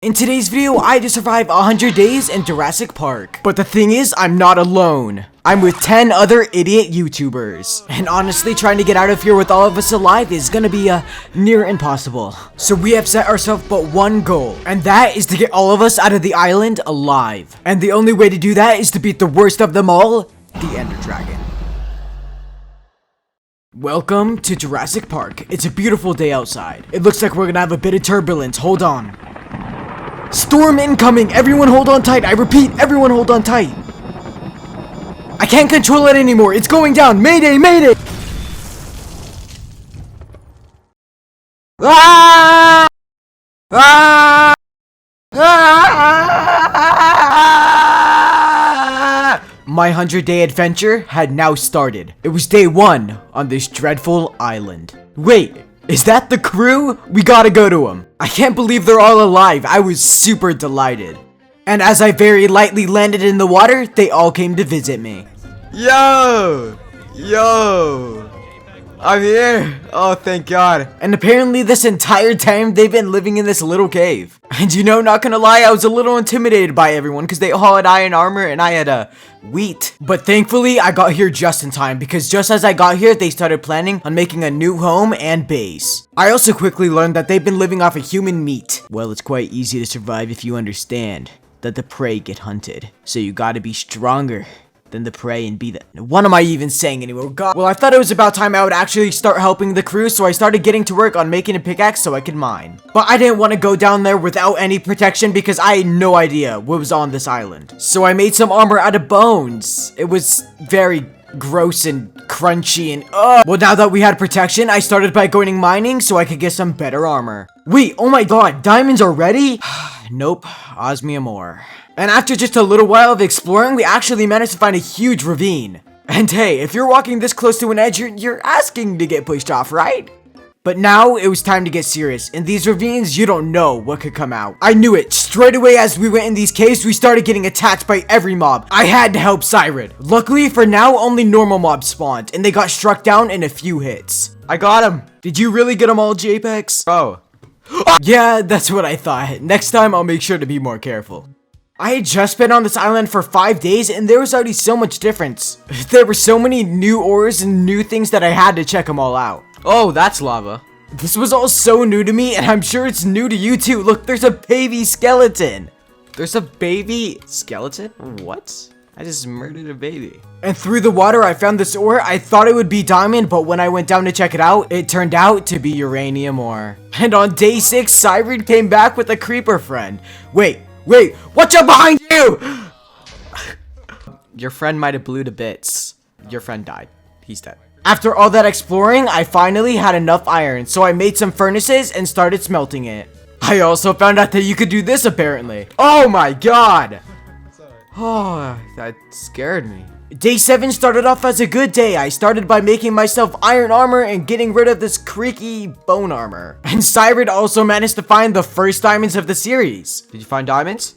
In today's video, I had to survive 100 days in Jurassic Park. But the thing is, I'm not alone. I'm with 10 other idiot YouTubers. And honestly, trying to get out of here with all of us alive is gonna be near impossible. So we have set ourselves but one goal, and that is to get all of us out of the island alive. And the only way to do that is to beat the worst of them all, the Ender Dragon. Welcome to Jurassic Park. It's a beautiful day outside. It looks like we're gonna have a bit of turbulence. Hold on. Storm incoming! Everyone hold on tight! I repeat, everyone hold on tight! I can't control it anymore! It's going down! Mayday! Mayday! Ah! Ah! Ah! My 100-day adventure had now started. It was day 1 on this dreadful island. Wait! Is that the crew? We gotta go to them. I can't believe they're all alive. I was super delighted. And as I very lightly landed in the water, they all came to visit me. Yo! I'm here! Oh, thank God. And apparently this entire time, they've been living in this little cave. And you know, not gonna lie, I was a little intimidated by everyone because they all had iron armor and I had wheat. But thankfully, I got here just in time because just as I got here, they started planning on making a new home and base. I also quickly learned that they've been living off of human meat. Well, it's quite easy to survive if you understand that the prey get hunted. So you gotta be stronger than the prey and be the— what am I even saying anymore? God. Well, I thought it was about time I would actually start helping the crew, so I started getting to work on making a pickaxe so I could mine. But I didn't want to go down there without any protection because I had no idea what was on this island. So I made some armor out of bones. It was very gross and crunchy and well, now that we had protection, I started by going mining so I could get some better armor. Wait, oh my God, diamonds already? Nope, osmium ore. And after just a little while of exploring, we actually managed to find a huge ravine. And hey, if you're walking this close to an edge, you're asking to get pushed off, right? But now, it was time to get serious. In these ravines, you don't know what could come out. I knew it. Straight away as we went in these caves, we started getting attacked by every mob. I had to help Siren. Luckily, for now, only normal mobs spawned, and they got struck down in a few hits. I got him. Did you really get them all, JPEX? Oh. Yeah, that's what I thought. Next time, I'll make sure to be more careful. I had just been on this island for 5 days and there was already so much difference. There were so many new ores and new things that I had to check them all out. Oh, that's lava. This was all so new to me and I'm sure it's new to you too. Look, there's a baby skeleton. There's a baby skeleton? What? I just murdered a baby. And through the water, I found this ore. I thought it would be diamond, but when I went down to check it out, it turned out to be uranium ore. And on day 6, Siren came back with a creeper friend. Wait, watch out behind you! Your friend might have blew to bits. Your friend died. He's dead. After all that exploring, I finally had enough iron, so I made some furnaces and started smelting it. I also found out that you could do this apparently. Oh my God! Oh, that scared me. Day 7 started off as a good day. I started by making myself iron armor and getting rid of this creaky bone armor. And Siren also managed to find the first diamonds of the series. Did you find diamonds?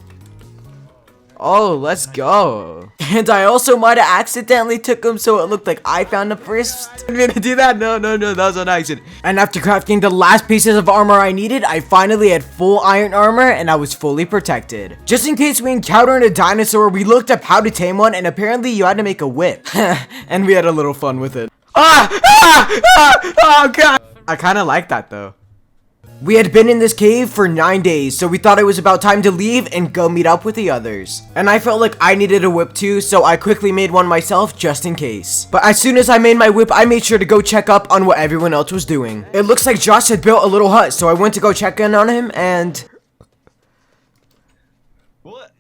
Oh, let's go. And I also might have accidentally took them so it looked like I found them first. I'm gonna do that? No, that was an accident. And after crafting the last pieces of armor I needed, I finally had full iron armor and I was fully protected. Just in case we encountered a dinosaur, we looked up how to tame one and apparently you had to make a whip. And we had a little fun with it. Oh God. I kind of like that though. We had been in this cave for 9 days, so we thought it was about time to leave and go meet up with the others. And I felt like I needed a whip too, so I quickly made one myself just in case. But as soon as I made my whip, I made sure to go check up on what everyone else was doing. It looks like Josh had built a little hut, so I went to go check in on him and— What?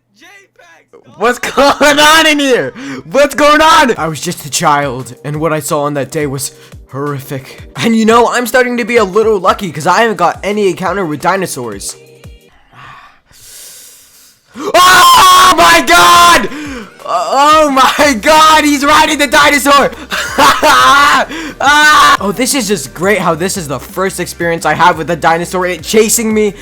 What's going on in here? What's going on? I was just a child, and what I saw on that day was horrific. And you know, I'm starting to be a little lucky because I haven't got any encounter with dinosaurs. Oh my God! Oh my God, he's riding the dinosaur! Oh, this is just great how this is the first experience I have with a dinosaur chasing me.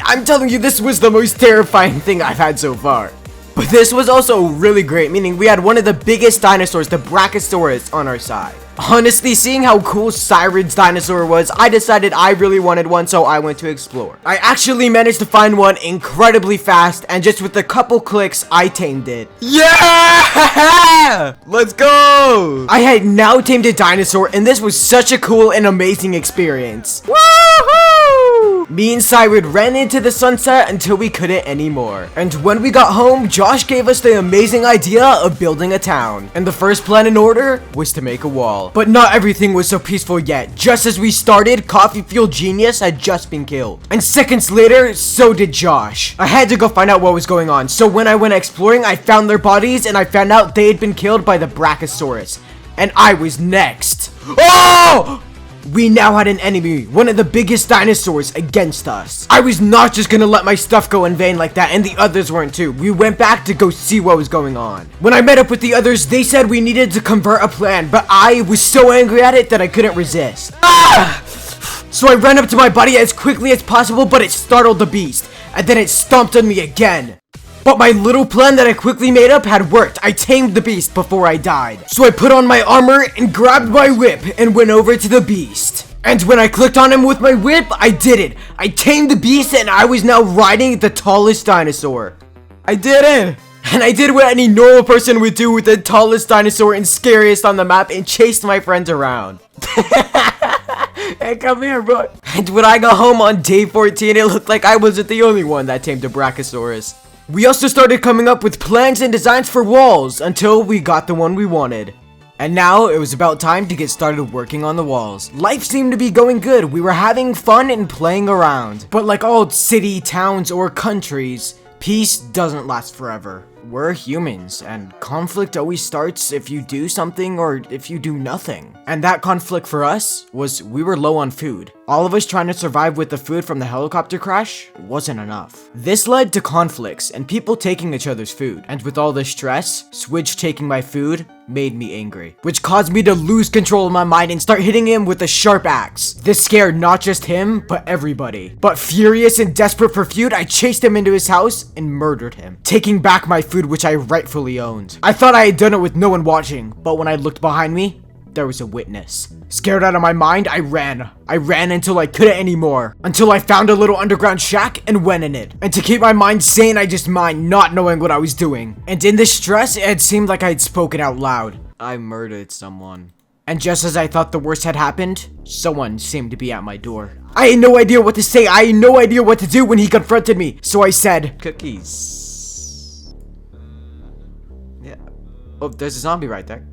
I'm telling you, this was the most terrifying thing I've had so far. But this was also really great, meaning we had one of the biggest dinosaurs, the Brachiosaurus, on our side. Honestly, seeing how cool Siren's dinosaur was, I decided I really wanted one, so I went to explore. I actually managed to find one incredibly fast, and just with a couple clicks, I tamed it. Yeah! Let's go! I had now tamed a dinosaur, and this was such a cool and amazing experience. Woohoo! Me and Siren ran into the sunset until we couldn't anymore. And when we got home, Josh gave us the amazing idea of building a town. And the first plan in order was to make a wall. But not everything was so peaceful yet. Just as we started, Coffee Fuel Genius had just been killed. And seconds later, so did Josh. I had to go find out what was going on. So when I went exploring, I found their bodies and I found out they had been killed by the Brachiosaurus. And I was next. Oh! We now had an enemy, one of the biggest dinosaurs, against us. I was not just gonna let my stuff go in vain like that, and the others weren't too. We went back to go see what was going on. When I met up with the others, they said we needed to convert a plan, but I was so angry at it that I couldn't resist. Ah! So I ran up to my buddy as quickly as possible, but it startled the beast, and then it stomped on me again. But my little plan that I quickly made up had worked. I tamed the beast before I died. So I put on my armor and grabbed my whip and went over to the beast. And when I clicked on him with my whip, I did it. I tamed the beast and I was now riding the tallest dinosaur. I did it. And I did what any normal person would do with the tallest dinosaur and scariest on the map and chased my friends around. Hey, come here, bro. And when I got home on day 14, it looked like I wasn't the only one that tamed a Brachiosaurus. We also started coming up with plans and designs for walls until we got the one we wanted. And now it was about time to get started working on the walls. Life seemed to be going good. We were having fun and playing around. But like all city, towns, or countries, peace doesn't last forever. We're humans, and conflict always starts if you do something or if you do nothing. And that conflict for us was we were low on food. All of us trying to survive with the food from the helicopter crash wasn't enough. This led to conflicts and people taking each other's food. And with all the stress, Switch taking my food made me angry, which caused me to lose control of my mind and start hitting him with a sharp axe. This scared not just him, but everybody. But furious and desperate for food, I chased him into his house and murdered him, taking back my food which I rightfully owned. I thought I had done it with no one watching, but when I looked behind me, there was a witness. Scared out of my mind, I ran. I ran until I couldn't anymore. Until I found a little underground shack and went in it. And to keep my mind sane, I just mined, not knowing what I was doing. And in this stress, it had seemed like I had spoken out loud. I murdered someone. And just as I thought the worst had happened, someone seemed to be at my door. I had no idea what to say. I had no idea what to do when he confronted me. So I said, "Cookies." Yeah. Oh, there's a zombie right there.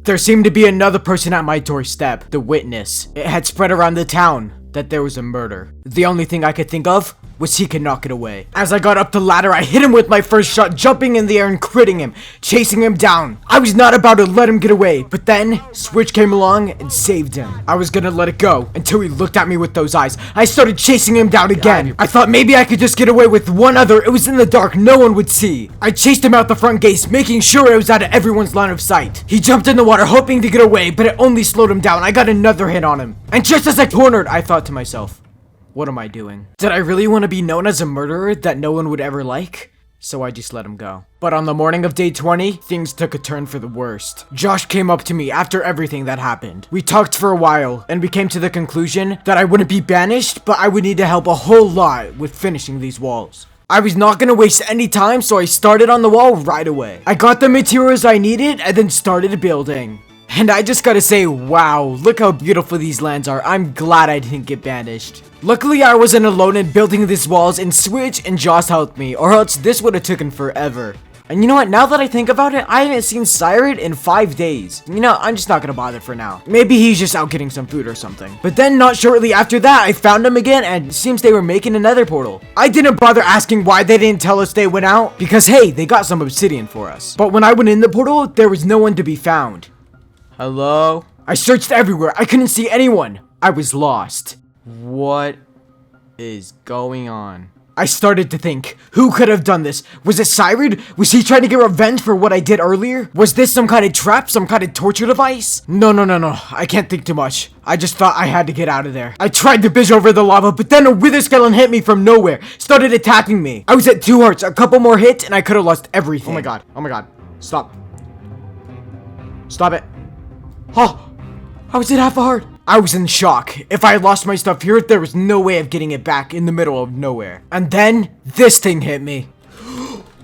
There seemed to be another person at my doorstep, the witness. It had spread around the town that there was a murder. The only thing I could think of was he could knock it away. As I got up the ladder, I hit him with my first shot, jumping in the air and critting him, chasing him down. I was not about to let him get away, but then Switch came along and saved him. I was gonna let it go until he looked at me with those eyes. I started chasing him down again. I thought maybe I could just get away with one other. It was in the dark, no one would see. I chased him out the front gates, making sure it was out of everyone's line of sight. He jumped in the water, hoping to get away, but it only slowed him down. I got another hit on him. And just as I cornered, I thought to myself, what am I doing? Did I really want to be known as a murderer that no one would ever like? So I just let him go. But on the morning of day 20, things took a turn for the worst. Josh came up to me after everything that happened. We talked for a while, and we came to the conclusion that I wouldn't be banished, but I would need to help a whole lot with finishing these walls. I was not gonna waste any time, so I started on the wall right away. I got the materials I needed, and then started building. And I just gotta say, wow, look how beautiful these lands are. I'm glad I didn't get banished. Luckily, I wasn't alone in building these walls, and Switch and Josh helped me, or else this would have taken forever. And you know what, now that I think about it, I haven't seen Siren in 5 days. You know, I'm just not gonna bother for now. Maybe he's just out getting some food or something. But then not shortly after that, I found him again, and it seems they were making another portal. I didn't bother asking why they didn't tell us they went out, because hey, they got some obsidian for us. But when I went in the portal, there was no one to be found. Hello? I searched everywhere. I couldn't see anyone. I was lost. What is going on? I started to think, who could have done this? Was it Siren? Was he trying to get revenge for what I did earlier? Was this some kind of trap? Some kind of torture device? No. I can't think too much. I just thought I had to get out of there. I tried to bitch over the lava, but then a wither skeleton hit me from nowhere. Started attacking me. I was at 2 hearts. A couple more hits and I could have lost everything. Oh my god. Stop. Stop it. Oh, how was it half a heart? I was in shock. If I had lost my stuff here, there was no way of getting it back in the middle of nowhere. And then, this thing hit me.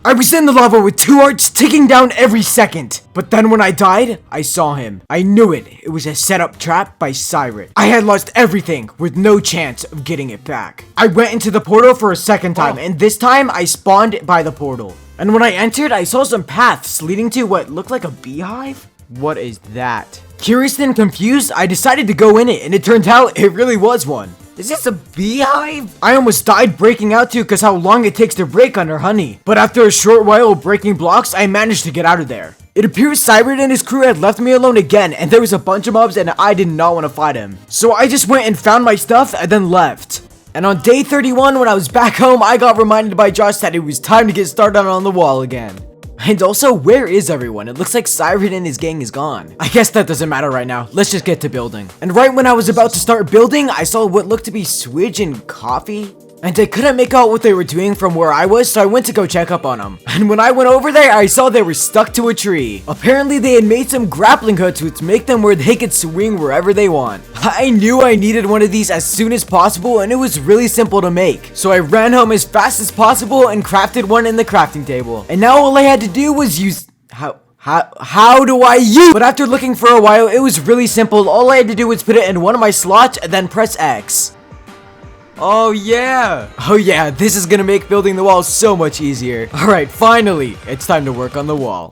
I was in the lava with 2 hearts ticking down every second. But then when I died, I saw him. I knew it. It was a setup trap by Siren. I had lost everything with no chance of getting it back. I went into the portal for a second time, and this time I spawned by the portal. And when I entered, I saw some paths leading to what looked like a beehive. What is that? Curious and confused, I decided to go in it, and it turned out it really was one. Is this a beehive? I almost died breaking out too because how long it takes to break under honey. But after a short while of breaking blocks, I managed to get out of there. It appears Siren and his crew had left me alone again, and there was a bunch of mobs and I did not want to fight him. So I just went and found my stuff and then left. And on day 31, when I was back home, I got reminded by Josh that it was time to get started on the wall again. And also, where is everyone? It looks like Siren and his gang is gone. I guess that doesn't matter right now. Let's just get to building. And right when I was about to start building, I saw what looked to be Swidge and Coffee. And I couldn't make out what they were doing from where I was, so I went to go check up on them. And when I went over there, I saw they were stuck to a tree. Apparently, they had made some grappling hooks which make them where they could swing wherever they want. I knew I needed one of these as soon as possible, and it was really simple to make. So I ran home as fast as possible and crafted one in the crafting table. And now all I had to do was use... How do I use? But after looking for a while, it was really simple. All I had to do was put it in one of my slots and then press X. Oh yeah, this is gonna make building the wall so much easier. Alright, finally, it's time to work on the wall.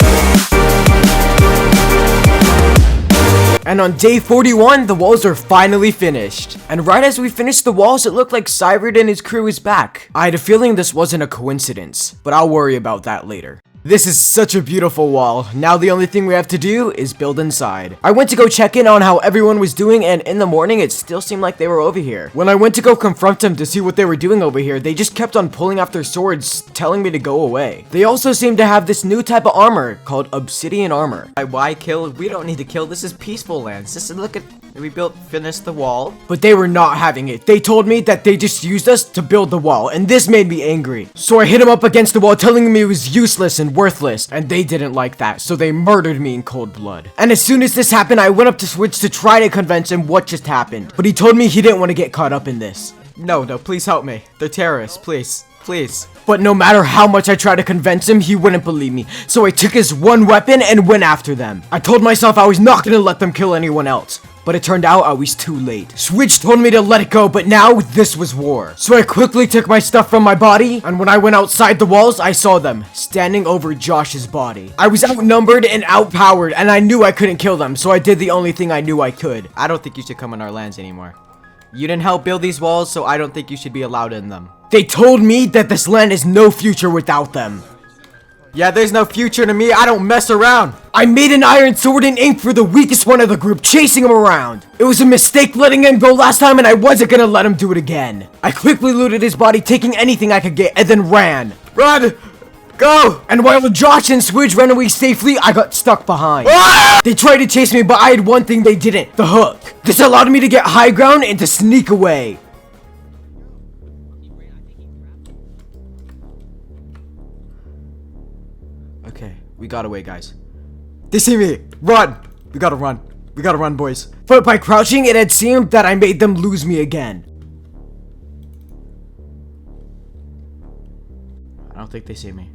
And on day 41, the walls are finally finished. And right as we finished the walls, it looked like Siren and his crew is back. I had a feeling this wasn't a coincidence, but I'll worry about that later. This is such a beautiful wall. Now the only thing we have to do is build inside. I went to go check in on how everyone was doing, and in the morning it still seemed like they were over here. When I went to go confront them to see what they were doing over here, they just kept on pulling out their swords, telling me to go away. They also seem to have this new type of armor called obsidian armor. Why kill? We don't need to kill. This is peaceful lands. Just look at... We finished the wall. But they were not having it. They told me that they just used us to build the wall, and this made me angry. So I hit him up against the wall, telling me it was useless and worthless, and they didn't like that, so they murdered me in cold blood. And as soon as this happened, I went up to Switch to try to convince him what just happened, but he told me he didn't want to get caught up in this. No, please help me. They're terrorists, please. But no matter how much I tried to convince him, he wouldn't believe me. So I took his one weapon and went after them. I told myself I was not gonna let them kill anyone else. But it turned out I was too late. Switch told me to let it go, but now this was war. So I quickly took my stuff from my body, and when I went outside the walls, I saw them standing over Josh's body. I was outnumbered and outpowered, and I knew I couldn't kill them, so I did the only thing I knew I could. I don't think you should come on our lands anymore. You didn't help build these walls, so I don't think you should be allowed in them. They told me that this land has no future without them. Yeah, there's no future to me. I don't mess around. I made an iron sword and aimed for the weakest one of the group, chasing him around. It was a mistake letting him go last time, and I wasn't gonna let him do it again. I quickly looted his body, taking anything I could get, and then ran. Run! Go! And while Josh and Swidge ran away safely, I got stuck behind. Ah! They tried to chase me, but I had one thing they didn't. The hook. This allowed me to get high ground and to sneak away. Okay, we got away, guys. They see me! Run! We gotta run. We gotta run, boys. But by crouching, it had seemed that I made them lose me again. I don't think they see me.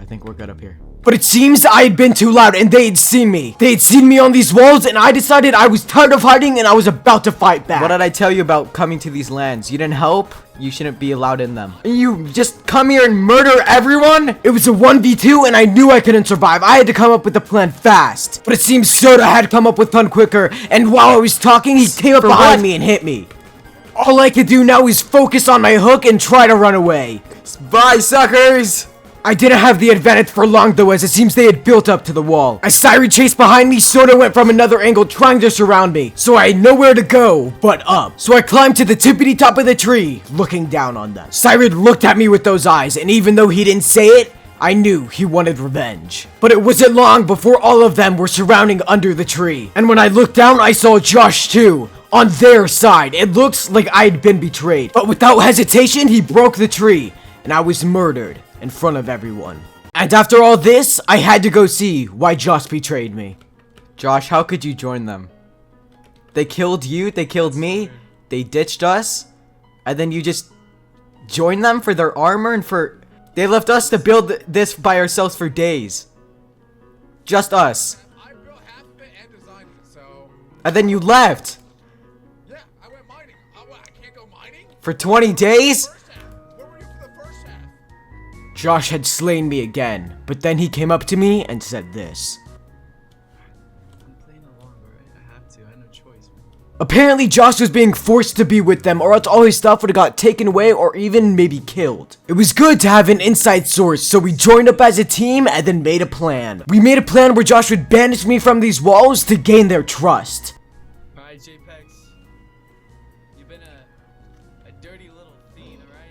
I think we're good up here. But it seems I had been too loud and they had seen me. They had seen me on these walls, and I decided I was tired of hiding and I was about to fight back. What did I tell you about coming to these lands? You didn't help? You shouldn't be allowed in them. And you just come here and murder everyone? It was a 1v2 and I knew I couldn't survive. I had to come up with a plan fast. But it seems Soda had come up with fun quicker, and while I was talking, he came up behind me and hit me. All I could do now is focus on my hook and try to run away. Bye, suckers! I didn't have the advantage for long though, as it seems they had built up to the wall. As Siren chased behind me, Soda went from another angle trying to surround me. So I had nowhere to go but up. So I climbed to the tippity top of the tree, looking down on them. Siren looked at me with those eyes, and even though he didn't say it, I knew he wanted revenge. But it wasn't long before all of them were surrounding under the tree. And when I looked down, I saw Josh too. On their side, it looks like I had been betrayed. But without hesitation, he broke the tree, and I was murdered in front of everyone. And after all this, I had to go see why Josh betrayed me. Josh, how could you join them? They killed you, they killed me, they ditched us, and then you just joined them for their armor and for... They left us to build this by ourselves for days. Just us. I built half of it and designed it, so... And then you left. Yeah, I went mining. I can't go mining? For 20 days? Where were you for the first half? Josh had slain me again, but then he came up to me and said this. I'm playing along, right? I have to. I have no choice, man. Apparently Josh was being forced to be with them, or else all his stuff would have got taken away or even maybe killed. It was good to have an inside source, so we joined up as a team and then made a plan. We made a plan where Josh would banish me from these walls to gain their trust. Alright, JPEX. You've been a dirty little fiend, alright?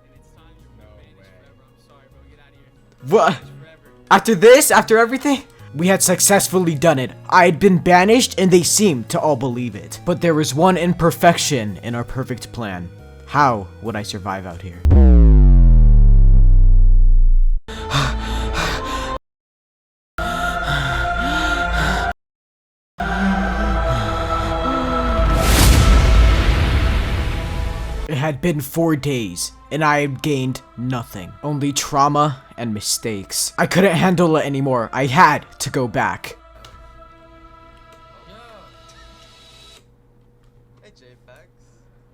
And it's time you're banished forever. I'm sorry, bro. Get out of here. What? Forever. After this, after everything? We had successfully done it. I had been banished and they seemed to all believe it. But there was one imperfection in our perfect plan. How would I survive out here? It had been 4 days, and I had gained nothing. Only trauma and mistakes. I couldn't handle it anymore. I had to go back. Hey, JPEX.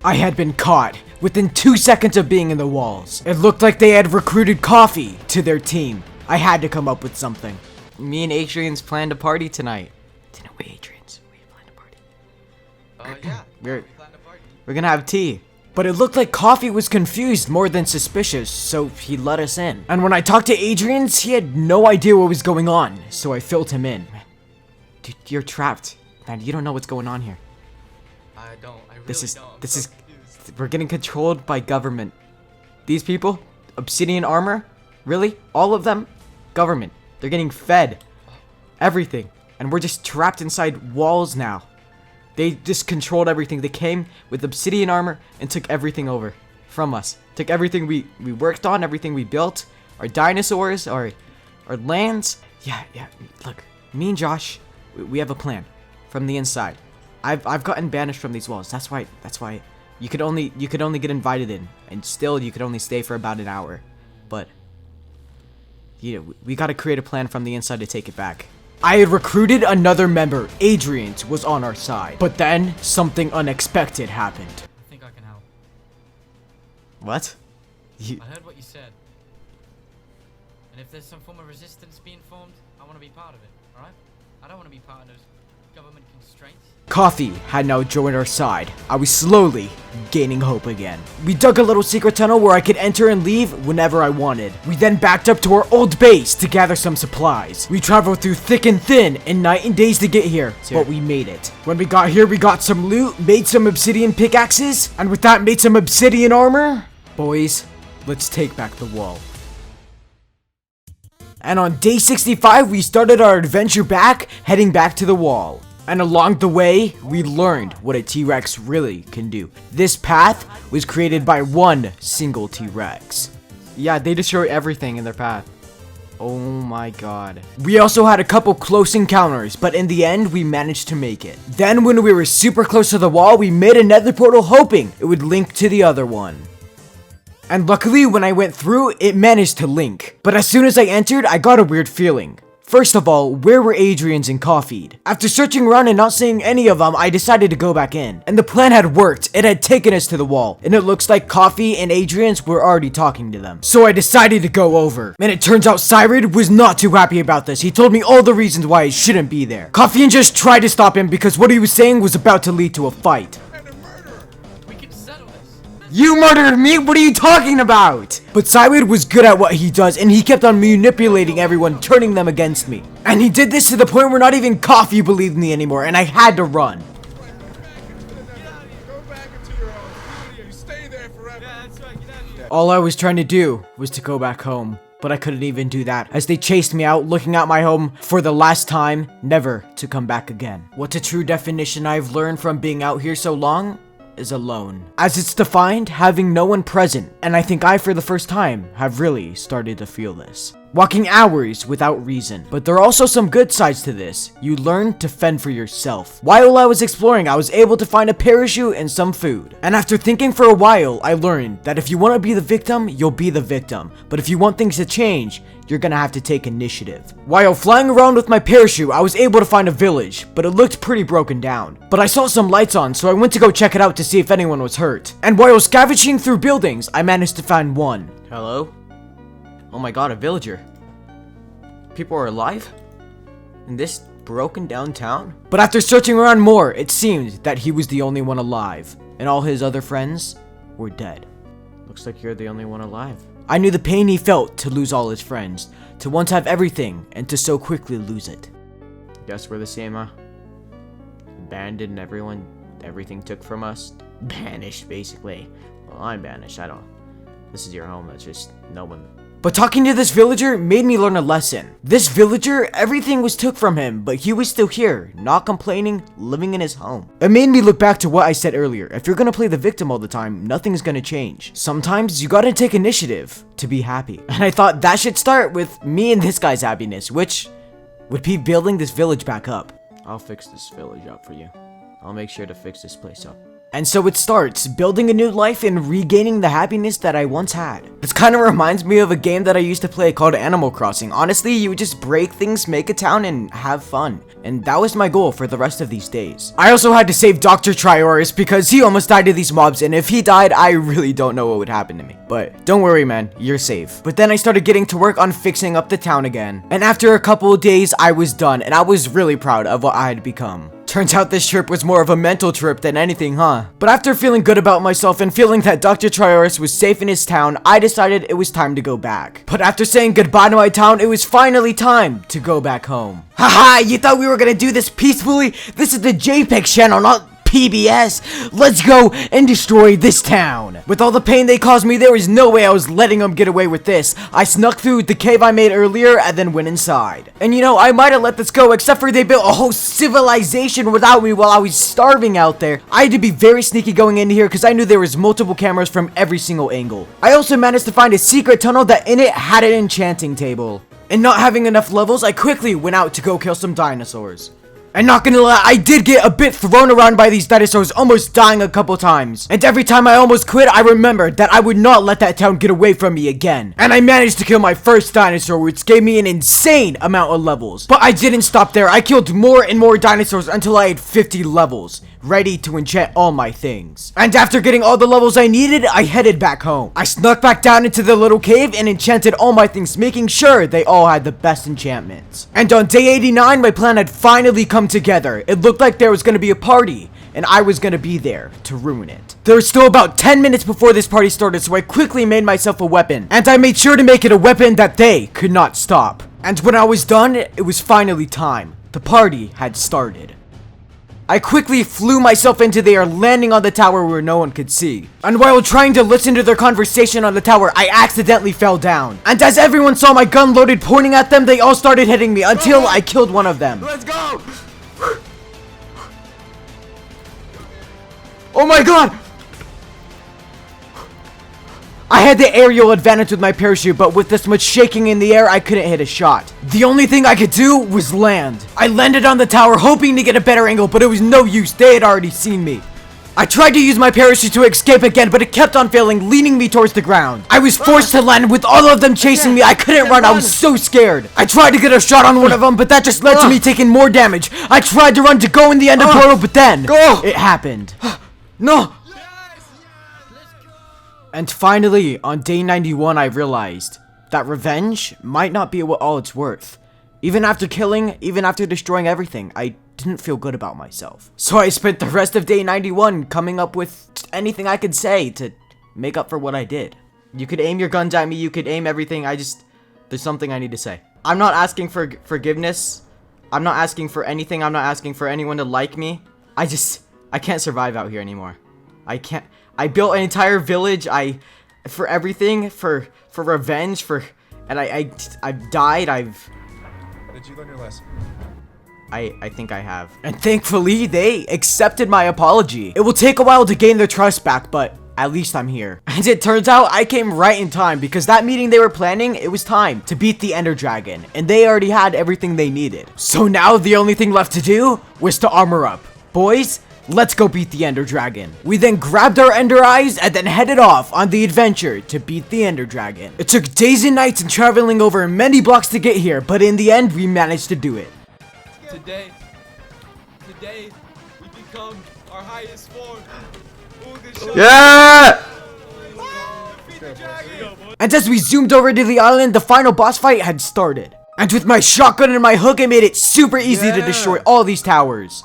I had been caught within 2 seconds of being in the walls. It looked like they had recruited Coffee to their team. I had to come up with something. Me and Adrian's planned a party tonight. Didn't we, Adrian's? We planned a party. Yeah. We're- we planned a party. We're gonna have tea. But it looked like Coffee was confused more than suspicious, so he let us in. And when I talked to Adrian's, he had no idea what was going on, so I filled him in. Dude, you're trapped. Man, you don't know what's going on here. I don't. I really This is, don't. I'm this so is, confused. we're getting controlled by government. These people, obsidian armor, really? All of them? Government. They're getting fed. Everything. And we're just trapped inside walls now. They just controlled everything. They came with obsidian armor and took everything over from us. Took everything we worked on, everything we built, our dinosaurs, our lands. Yeah, look, me and Josh, we have a plan from the inside. I've gotten banished from these walls. That's why you could only get invited in, and still you could only stay for about an hour. But you know, we got to create a plan from the inside to take it back. I had recruited another member. Adrian's was on our side. But then, something unexpected happened. I think I can help. What? I heard what you said. And if there's some form of resistance being formed, I want to be part of it, alright? I don't want to be part of those government constraints. Coffee had now joined our side. I was slowly gaining hope again. We dug a little secret tunnel where I could enter and leave whenever I wanted. We then backed up to our old base to gather some supplies. We traveled through thick and thin and night and days to get here, but we made it. When we got here, we got some loot, made some obsidian pickaxes, and with that made some obsidian armor. Boys, let's take back the wall. And on day 65, we started our adventure back, heading back to the wall. And along the way, we learned what a T-Rex really can do. This path was created by one single T-Rex. Yeah, they destroy everything in their path. Oh my god. We also had a couple close encounters, but in the end, we managed to make it. Then when we were super close to the wall, we made a nether portal hoping it would link to the other one. And luckily, when I went through, it managed to link. But as soon as I entered, I got a weird feeling. First of all, where were Adrian's and Coffee? After searching around and not seeing any of them, I decided to go back in. And the plan had worked. It had taken us to the wall. And it looks like Coffee and Adrian's were already talking to them. So I decided to go over. And it turns out Cyrud was not too happy about this. He told me all the reasons why I shouldn't be there. Coffee just tried to stop him because what he was saying was about to lead to a fight. We can settle this. You murdered me? What are you talking about? But Cyrud was good at what he does, and he kept on manipulating everyone, turning them against me. And he did this to the point where not even Coffee believed me anymore, and I had to run. Go back into your own. You stay there forever. Yeah, that's right. Get out of here. All I was trying to do was to go back home, but I couldn't even do that, as they chased me out, looking at my home for the last time, never to come back again. What's a true definition I've learned from being out here so long? Is alone. As it's defined, having no one present, and I think I, for the first time, have really started to feel this. walking hours without reason. But there are also some good sides to this. You learn to fend for yourself. While I was exploring, I was able to find a parachute and some food. And after thinking for a while, I learned that if you want to be the victim, you'll be the victim. But if you want things to change, you're gonna have to take initiative. While flying around with my parachute, I was able to find a village, but it looked pretty broken down. But I saw some lights on, so I went to go check it out to see if anyone was hurt. And while scavenging through buildings, I managed to find one. Hello? Oh my god, a villager. People are alive? In this broken down town? But after searching around more, it seemed that he was the only one alive, and all his other friends were dead. Looks like you're the only one alive. I knew the pain he felt to lose all his friends, to once have everything, and to so quickly lose it. Guess we're the same, huh? Abandoned everything took from us. Banished, basically. Well, I'm banished, I don't. This is your home, that's just no one. But talking to this villager made me learn a lesson. This villager, everything was took from him, but he was still here, not complaining, living in his home. It made me look back to what I said earlier. If you're gonna play the victim all the time, nothing's gonna change. Sometimes you gotta take initiative to be happy. And I thought that should start with me and this guy's happiness, which would be building this village back up. I'll fix this village up for you. I'll make sure to fix this place up. And so it starts, building a new life and regaining the happiness that I once had. This kind of reminds me of a game that I used to play called Animal Crossing. Honestly, you would just break things, make a town, and have fun. And that was my goal for the rest of these days. I also had to save Dr. Trioris because he almost died to these mobs, and if he died, I really don't know what would happen to me. But don't worry, man, you're safe. But then I started getting to work on fixing up the town again. And after a couple of days, I was done, and I was really proud of what I had become. Turns out this trip was more of a mental trip than anything, huh? But after feeling good about myself and feeling that Dr. Trioris was safe in his town, I decided it was time to go back. But after saying goodbye to my town, it was finally time to go back home. Haha, you thought we were gonna do this peacefully? This is the JPEG channel, not PBS. Let's go and destroy this town. With all the pain they caused me, there was no way I was letting them get away with this. I snuck through the cave I made earlier and then went inside. And you know, I might have let this go, except for they built a whole civilization without me while I was starving out there. I had to be very sneaky going into here because I knew there was multiple cameras from every single angle. I also managed to find a secret tunnel that in it had an enchanting table. And not having enough levels, I quickly went out to go kill some dinosaurs. And not gonna lie, I did get a bit thrown around by these dinosaurs, almost dying a couple times. And every time I almost quit, I remembered that I would not let that town get away from me again. And I managed to kill my first dinosaur, which gave me an insane amount of levels. But I didn't stop there. I killed more and more dinosaurs until I had 50 levels, ready to enchant all my things. And after getting all the levels I needed, I headed back home. I snuck back down into the little cave and enchanted all my things, making sure they all had the best enchantments. And on day 89, my plan had finally come together. It looked like there was going to be a party, and I was going to be there to ruin it. There was still about 10 minutes before this party started, so I quickly made myself a weapon. And I made sure to make it a weapon that they could not stop. And when I was done, it was finally time. The party had started. I quickly flew myself into the air, landing on the tower where no one could see. And while trying to listen to their conversation on the tower, I accidentally fell down. And as everyone saw my gun loaded pointing at them, they all started hitting me until I killed one of them. Let's go! Oh my god! I had the aerial advantage with my parachute, but with this much shaking in the air, I couldn't hit a shot. The only thing I could do was land. I landed on the tower, hoping to get a better angle, but it was no use. They had already seen me. I tried to use my parachute to escape again, but it kept on failing, leaning me towards the ground. I was forced to land with all of them chasing me. I couldn't run. I was so scared. I tried to get a shot on one of them, but that just led to me taking more damage. I tried to run to go in the end of portal, but then it happened. No! And finally, on day 91, I realized that revenge might not be all it's worth. Even after killing, even after destroying everything, I didn't feel good about myself. So I spent the rest of day 91 coming up with anything I could say to make up for what I did. You could aim your guns at me, you could aim everything, there's something I need to say. I'm not asking for forgiveness. I'm not asking for anything. I'm not asking for anyone to like me. I can't survive out here anymore. I can't. I built an entire village. For everything, for revenge, and I've died. Did you learn your lesson? I think I have. And thankfully, they accepted my apology. It will take a while to gain their trust back, but At least I'm here. And it turns out I came right in time because that meeting they were planning, it was time to beat the Ender Dragon. And they already had everything they needed. So now the only thing left to do was to armor up. Boys, let's go beat the Ender Dragon. We then grabbed our Ender Eyes and then headed off on the adventure to beat the Ender Dragon. It took days and nights and traveling over many blocks to get here, but in the end, we managed to do it. Today, we become our highest form. Yeah! Defeat the dragon. And as we zoomed over to the island, the final boss fight had started. And with my shotgun and my hook, I made it super easy to destroy all these towers.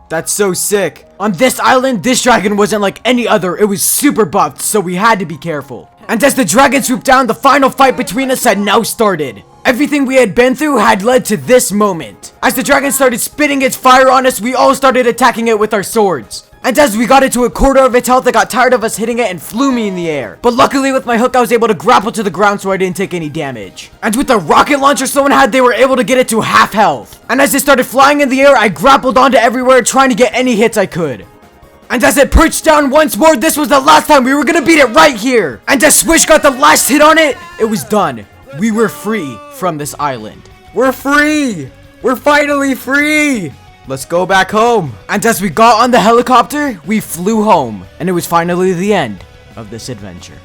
That's so sick. On this island, this dragon wasn't like any other. It was super buffed, so we had to be careful. And as the dragon swooped down, the final fight between us had now started. Everything we had been through had led to this moment. As the dragon started spitting its fire on us, we all started attacking it with our swords. And as we got into a quarter of its health, it got tired of us hitting it and flew me in the air. But luckily with my hook, I was able to grapple to the ground so I didn't take any damage. And with the rocket launcher someone had, they were able to get it to half health. And as it started flying in the air, I grappled onto everywhere trying to get any hits I could. And as it perched down once more, this was the last time. We were gonna beat it right here. And as Swish got the last hit on it, it was done. We were free from this island. We're free! We're finally free! Let's go back home. And as we got on the helicopter, we flew home. And it was finally the end of this adventure.